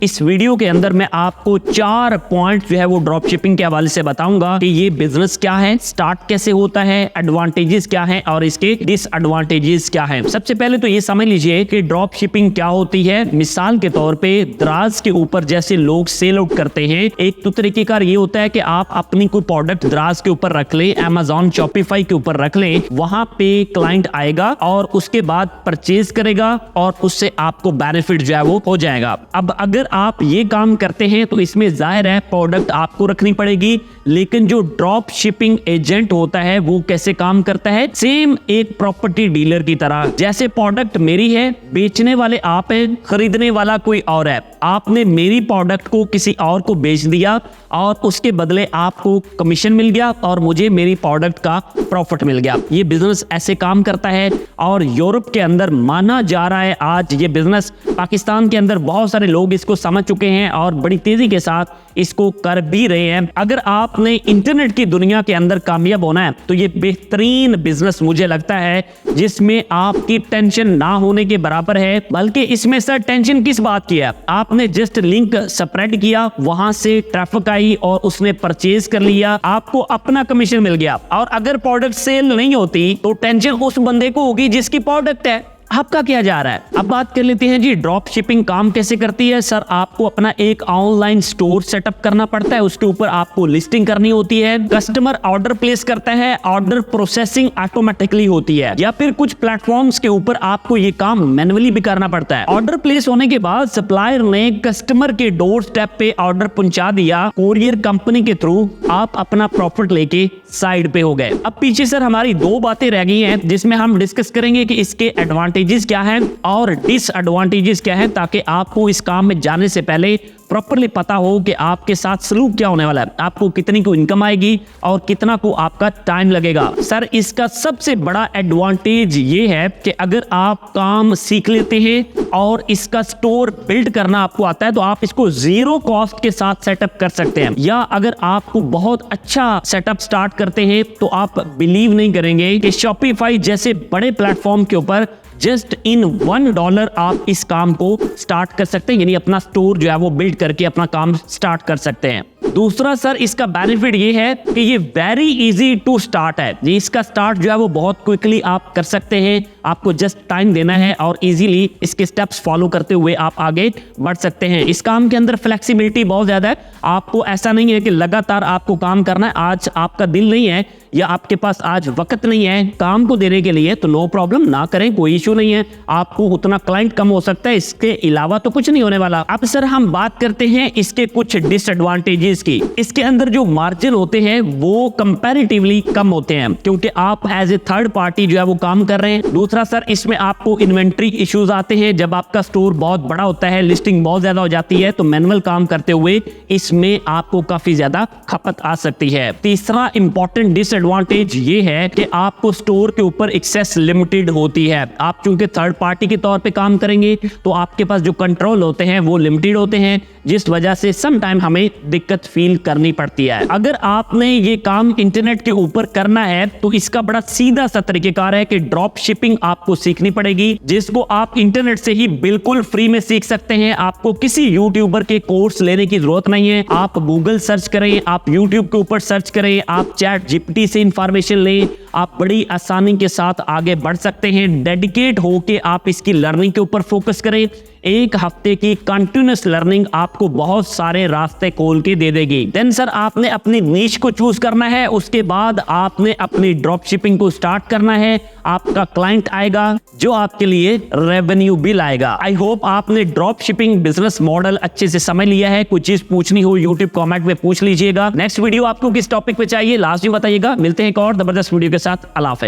इस वीडियो के अंदर मैं आपको 4 पॉइंट जो है वो ड्रॉप शिपिंग के हवाले से बताऊंगा कि ये बिजनेस क्या है, स्टार्ट कैसे होता है, एडवांटेजेस क्या हैं और इसके डिसएडवांटेजेस क्या हैं। सबसे पहले तो ये समझ लीजिए कि ड्रॉप शिपिंग क्या होती है। मिसाल के तौर पे दराज के ऊपर जैसे लोग सेल आउट करते हैं, एक तो तरीकेकार ये होता है कि आप अपनी कोई प्रोडक्ट दराज के ऊपर रख ले, Amazon शॉपिफाई के ऊपर रख ले, वहां पे क्लाइंट आएगा और उसके बाद परचेज करेगा और उससे आपको बेनिफिट जो है वो हो जाएगा। अब अगर आप ये काम करते हैं तो इसमें जाहिर है प्रोडक्ट आपको रखनी पड़ेगी, लेकिन जो ड्रॉप शिपिंग एजेंट होता है वो कैसे काम करता है, सेम एक प्रॉपर्टी डीलर की तरह। जैसे प्रोडक्ट मेरी है, बेचने वाले आप हैं, खरीदने वाला कोई और है। आपने मेरी प्रोडक्ट को किसी और को बेच दिया और उसके बदले आपको कमीशन मिल गया और मुझे मेरी प्रोडक्ट का प्रॉफिट मिल गया। ये बिजनेस ऐसे काम करता है और यूरोप के अंदर माना जा रहा है आज ये बिजनेस। पाकिस्तान के अंदर बहुत सारे लोग इसको समझ चुके हैं और बड़ी तेजी के साथ इसको कर भी रहे हैं। अगर आपने इंटरनेट की दुनिया के अंदर कामयाब होना है तो ये बेहतरीन बिजनेस मुझे लगता है, जिसमें आपकी टेंशन ना होने के बराबर है। बल्कि इसमें सर टेंशन किस बात की है, आपने जस्ट लिंक स्प्रेड किया, वहां से ट्रैफिक आई और उसने परचेज कर लिया, आपको अपना कमीशन मिल गया। और अगर प्रोडक्ट सेल नहीं होती तो टेंशन उस बंदे को होगी जिसकी प्रोडक्ट है, आपका क्या जा रहा है। अब बात कर लेते हैं जी ड्रॉप शिपिंग काम कैसे करती है। सर आपको अपना एक ऑनलाइन स्टोर सेटअप करना पड़ता है, उसके ऊपर आपको लिस्टिंग करनी होती है, कस्टमर ऑर्डर प्लेस करता है, ऑर्डर प्रोसेसिंग ऑटोमेटिकली होती है, या फिर कुछ प्लेटफॉर्म्स के ऊपर आपको ये काम मैन्युअली भी करना पड़ता है। ऑर्डर प्लेस होने के बाद सप्लायर ने कस्टमर के डोर स्टेप पे ऑर्डर पहुंचा दिया, कोरियर कंपनी के थ्रू आप अपना प्रॉफिट लेके साइड पे हो गए। अब पीछे सर हमारी 2 बातें रह गई हैं जिसमें हम डिस्कस करेंगे कि इसके एडवांटेजेस क्या हैं और डिसएडवांटेजेस क्या हैं, ताकि आपको इस काम में जाने से पहले प्रॉपर्ली पता हो कि आपके साथ सलूक क्या होने वाला है, आपको कितनी को इनकम आएगी और कितना को आपका टाइम लगेगा। सर इसका सबसे बड़ा एडवांटेज ये है कि अगर आप काम सीख लेते हैं और इसका स्टोर बिल्ड करना आपको आता है तो आप इसको 0 कॉस्ट के साथ सेटअप कर सकते हैं। या अगर आपको बहुत अच्छा सेटअप स्टार्ट करते हैं तो आप बिलीव नहीं करेंगे कि शॉपिफाई जैसे बड़े प्लेटफॉर्म के ऊपर जस्ट इन $1 आप इस काम को स्टार्ट कर सकते हैं, यानी अपना स्टोर जो है वो बिल्ड करके अपना काम स्टार्ट कर सकते हैं। दूसरा सर इसका बेनिफिट ये है कि ये वेरी इजी टू स्टार्ट है। ये इसका स्टार्ट जो है वो बहुत क्विकली आप कर सकते हैं, आपको जस्ट टाइम देना है और इजीली इसके स्टेप्स फॉलो करते हुए आप आगे बढ़ सकते हैं। इस काम के अंदर फ्लेक्सिबिलिटी बहुत ज्यादा है, आपको ऐसा नहीं है कि लगातार आपको काम करना है, आज आपका दिल नहीं है या आपके पास आज वक्त नहीं है काम को देने के लिए तो नो प्रॉब्लम, ना करें, कोई इशू नहीं है। आपको उतना क्लाइंट कम हो सकता है, इसके अलावा तो कुछ नहीं होने वाला। अब सर हम बात करते हैं इसके कुछ डिसएडवांटेजेस की। इसके अंदर जो मार्जिन होते हैं वो कंपैरेटिवली कम होते हैं क्योंकि आप एज ए थर्ड पार्टी जो है वो काम कर रहे हैं। दूसरा सर इसमें आपको इन्वेंट्री इश्यूज आते हैं, जब आपका स्टोर बहुत बड़ा होता है, लिस्टिंग बहुत ज्यादा हो जाती है तो मैनुअल काम करते हुए इसमें आपको काफी ज्यादा खपत आ सकती है। तीसरा इंपॉर्टेंट डिसएडवांटेज ये है कि आपको स्टोर के ऊपर एक्सेस लिमिटेड होती है। आप चूंकि थर्ड पार्टी के तौर पे काम करेंगे तो आपके पास जो कंट्रोल होते हैं वो लिमिटेड होते हैं, जिस वजह से सम टाइम हमें दिक्कत फील करनी पड़ती है। अगर आपने ये काम इंटरनेट के ऊपर करना है तो इसका बड़ा सीधा सा तरीकेकार है कि ड्रॉप शिपिंग आपको सीखनी पड़ेगी, जिसको आप इंटरनेट से ही बिल्कुल फ्री में सीख सकते हैं। आपको किसी यूट्यूबर के कोर्स लेने की जरूरत नहीं है। आप गूगल सर्च करें, आप यूट्यूब के ऊपर सर्च करें, आप चैट जीपीटी से इंफॉर्मेशन लें, आप बड़ी आसानी के साथ आगे बढ़ सकते हैं। डेडिकेट होके आप इसकी लर्निंग के ऊपर फोकस करें। 1 हफ्ते की कंटिन्यूअस लर्निंग आपको बहुत सारे रास्ते खोल के दे देगी। देन सर आपने अपनी नीश को चूज करना है, उसके बाद आपने अपनी ड्रॉप शिपिंग को स्टार्ट करना है। आपका क्लाइंट आएगा जो आपके लिए रेवेन्यू बिल आएगा। आई होप आपने ड्रॉप शिपिंग बिजनेस मॉडल अच्छे से समझ लिया है। कुछ चीज पूछनी हो यूट्यूब कमेंट में पूछ लीजिएगा। नेक्स्ट वीडियो आपको किस टॉपिक पे चाहिए लास्ट में बताइएगा। मिलते हैं एक और जबरदस्त वीडियो के साथ। अल्लाह हाफ़िज़।